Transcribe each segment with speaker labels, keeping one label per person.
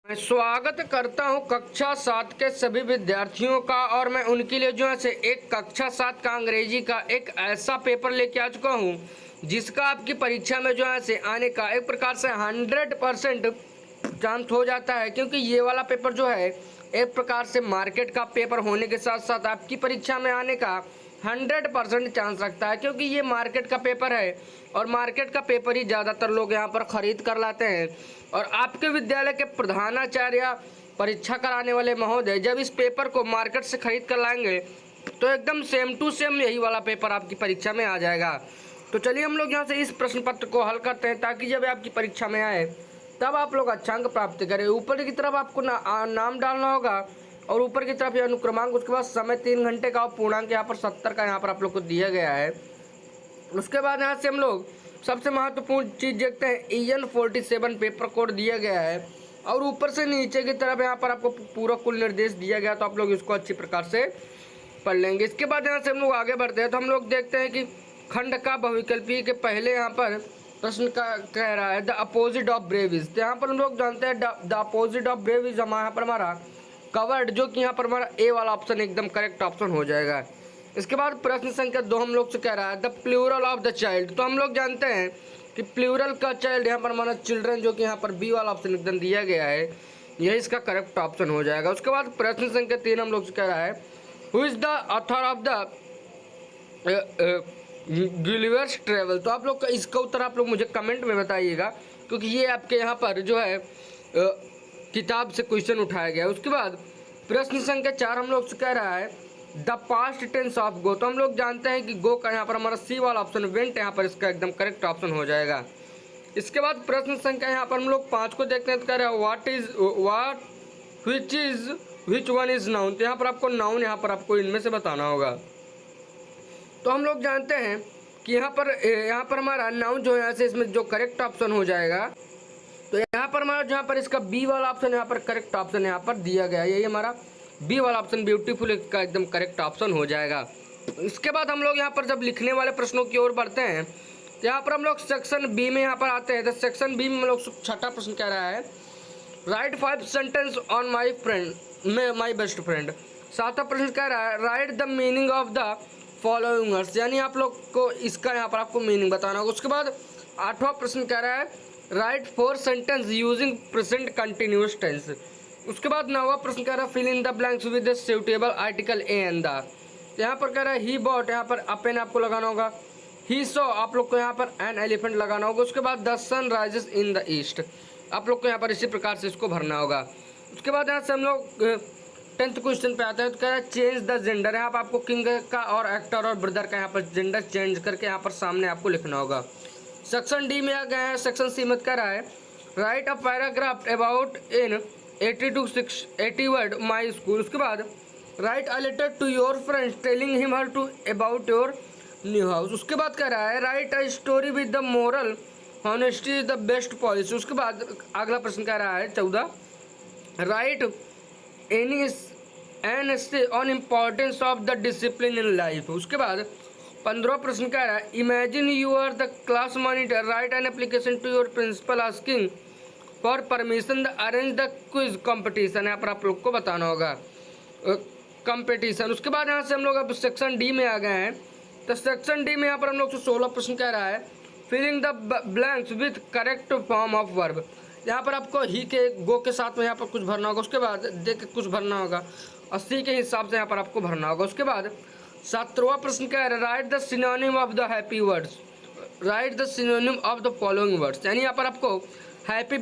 Speaker 1: मैं स्वागत करता हूं कक्षा 7 के सभी विद्यार्थियों का। और मैं उनके लिए जो है से एक कक्षा 7 का अंग्रेजी का एक ऐसा पेपर लेके आ चुका हूं जिसका आपकी परीक्षा में जो है से आने का एक प्रकार से 100% चांस हो जाता है, क्योंकि ये वाला पेपर जो है एक प्रकार से मार्केट का पेपर होने के साथ साथ आपकी परीक्षा में आने का 100% चांस रखता है, क्योंकि ये मार्केट का पेपर है और मार्केट का पेपर ही ज़्यादातर लोग यहाँ पर ख़रीद कर लाते हैं। और आपके विद्यालय के प्रधानाचार्य या परीक्षा कराने वाले महोदय जब इस पेपर को मार्केट से खरीद कर लाएंगे तो एकदम सेम टू सेम यही वाला पेपर आपकी परीक्षा में आ जाएगा। तो चलिए हम लोग यहाँ से इस प्रश्न पत्र को हल करते हैं, ताकि जब आपकी परीक्षा में आए तब आप लोग अच्छा अंक प्राप्त करें। ऊपर की तरफ आपको नाम डालना होगा और ऊपर की तरफ ये अनुक्रमांक, उसके बाद समय 3 घंटे का और पूर्णांक यहाँ पर 70 का यहाँ पर आप लोग को दिया गया है। उसके बाद यहाँ से हम लोग सबसे महत्वपूर्ण चीज़ देखते हैं, EN47 पेपर कोड दिया गया है और ऊपर से नीचे की तरफ यहाँ पर आपको पूरा कुल निर्देश दिया गया, तो आप लोग इसको अच्छी प्रकार से पढ़ लेंगे। इसके बाद यहाँ से हम लोग आगे बढ़ते हैं तो हम लोग देखते हैं कि खंड का बहुविकल्पी के पहले यहाँ पर प्रश्न का कह रहा है the opposite of brave is. तो यहाँ पर हम लोग जानते हैं the opposite of brave is यहाँ पर हमारा कवर्ड, जो कि यहाँ पर हमारा ए वाला ऑप्शन एकदम करेक्ट ऑप्शन हो जाएगा। इसके बाद प्रश्न संख्या 2 हम लोग से कह रहा है the plural of the child. तो हम लोग जानते हैं कि प्लूरल का चाइल्ड यहाँ पर हमारा चिल्ड्रन, जो कि यहाँ पर बी वाला ऑप्शन एकदम दिया गया है, यही इसका करेक्ट ऑप्शन हो जाएगा। उसके बाद प्रश्न संख्या 3 हम लोग से कह रहा है who is the author of the Gulliver's travel. तो आप लोग का इसका उत्तर आप लोग मुझे कमेंट में बताइएगा, क्योंकि ये आपके यहाँ पर जो है किताब से क्वेश्चन उठाया गया है। उसके बाद प्रश्न संख्या 4 हम लोग से कह रहा है the past tense of go. तो हम लोग जानते हैं कि गो का यहाँ पर हमारा सी वाला ऑप्शन वेंट यहाँ पर इसका एकदम करेक्ट ऑप्शन हो जाएगा। इसके बाद प्रश्न संख्या यहाँ पर हम लोग 5 को देखते हैं तो कह रहे हैं विच वन इज नाउन। तो यहाँ पर आपको नाउन यहाँ पर आपको इनमें से बताना होगा। तो हम लोग जानते हैं कि यहाँ पर हमारा नाउन जो है इसमें जो करेक्ट ऑप्शन हो जाएगा, तो यहाँ पर हमारा जहाँ पर इसका बी वाला ऑप्शन यहाँ पर करेक्ट ऑप्शन यहाँ पर दिया गया है, यही हमारा बी वाला ऑप्शन ब्यूटीफुल का एकदम करेक्ट ऑप्शन हो जाएगा। इसके बाद हम लोग यहाँ पर जब लिखने वाले प्रश्नों की ओर बढ़ते हैं तो यहाँ पर हम लोग सेक्शन बी में यहाँ पर आते हैं। तो सेक्शन बी में हम लोग 6ठा प्रश्न कह रहा है write 5 sentence on my best friend. 7वां प्रश्न कह रहा है write the meaning of the following words, यानी आप लोग को इसका यहाँ पर आपको मीनिंग बताना होगा। उसके बाद 8वां प्रश्न कह रहा है write 4 sentence using present continuous tense. उसके बाद 9वां प्रश्न कह रहा है fill in the blanks with the suitable article a and the. यहाँ पर कह रहा है ही बॉट, यहाँ पर अ पेन आपको लगाना होगा। ही सॉ आप लोग को यहाँ पर एन एलिफेंट लगाना होगा। उसके बाद the sun rises in the east, आप लोग को यहाँ पर इसी प्रकार से इसको भरना होगा। उसके बाद यहाँ से हम लोग 10th क्वेश्चन पे आते हैं तो कह रहा है चेंज द जेंडर। यहाँ पर आपको किंग का और एक्टर और ब्रदर का यहाँ पर जेंडर चेंज करके यहाँ पर सामने आपको लिखना होगा। सेक्शन डी में आ गए हैं। सेक्शन सी में कह रहा है write a paragraph about in 80 to 80 word my school. उसके बाद write a letter to your friends telling him her to about your new house. उसके बाद कह रहा है write a story with the moral honesty is the best policy. उसके बाद अगला प्रश्न कह रहा है 14 write any an essay on importance of the discipline in life. उसके बाद 15वां प्रश्न कह रहा है imagine you are the class monitor write an application to your principal asking for permission the arrange the quiz competition. यहाँ पर आप लोग को बताना होगा कंपटीशन। उसके बाद यहाँ से हम लोग अब सेक्शन डी में आ गए हैं। तो सेक्शन डी में यहाँ पर हम लोग 16 प्रश्न कह रहा है filling the blanks with correct form of verb. यहाँ पर आपको ही के गो के साथ में यहाँ पर कुछ भरना होगा। उसके बाद दे के कुछ भरना होगा और सी के हिसाब से यहाँ पर आपको भरना होगा। उसके बाद 17वां प्रश्न कह रहा है write the synonym of the happy words, right the synonym of the following words. यानी यहाँ पर आपको हैप्पी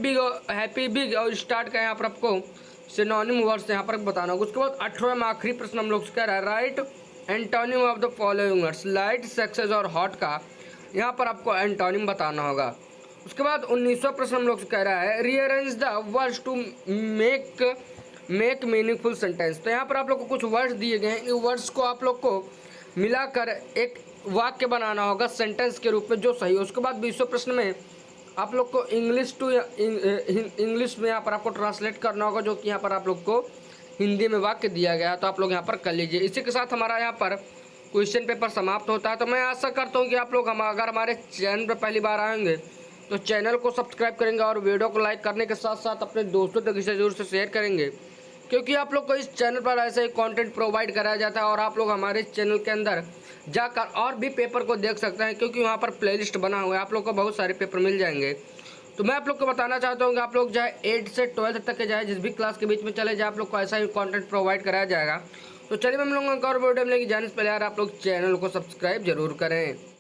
Speaker 1: बिग और स्टार्ट का यहाँ पर आपको सिनोनिम वर्ड्स यहाँ पर बताना होगा। उसके बाद 18वां में आखिरी प्रश्न हम लोग से कह रहा है right antonym of the following words, light success और हॉट का यहाँ पर आपको एंटोनिम बताना होगा। उसके बाद 19वां प्रश्न हम लोग से कह रहा है rearrange the words to make meaningful sentence. तो यहाँ पर आप लोग को कुछ वर्ड्स दिए गए हैं, इन वर्ड्स को आप लोग को मिलाकर एक वाक्य बनाना होगा सेंटेंस के रूप में जो सही हो। उसके बाद 20वें प्रश्न में आप लोग को इंग्लिश में यहाँ पर आपको ट्रांसलेट करना होगा, जो कि यहाँ पर आप लोग को हिंदी में वाक्य दिया गया है, तो आप लोग यहाँ पर कर लीजिए। इसी के साथ हमारा यहाँ पर क्वेश्चन पेपर समाप्त होता है। तो मैं आशा करता हूँ कि आप लोग अगर हमारे चैनल पर पहली बार आएंगे तो चैनल को सब्सक्राइब करेंगे और वीडियो को लाइक करने के साथ साथ अपने दोस्तों तक इसे जरूर से शेयर करेंगे, क्योंकि आप लोग को इस चैनल पर ऐसे ही कंटेंट प्रोवाइड कराया जाता है और आप लोग हमारे इस चैनल के अंदर जाकर और भी पेपर को देख सकते हैं, क्योंकि वहाँ पर प्लेलिस्ट बना हुआ है, आप लोग को बहुत सारे पेपर मिल जाएंगे। तो मैं आप लोग को बताना चाहता हूँ कि आप लोग चाहे 8 से 12 तक के जाए जिस भी क्लास के बीच में चले जाए, आप लोग को ऐसा ही कंटेंट प्रोवाइड कराया जाएगा। तो चलिए हम लोगों को और वीडियो मिलेगी, जाने से पहले यार आप लोग चैनल को सब्सक्राइब जरूर करें।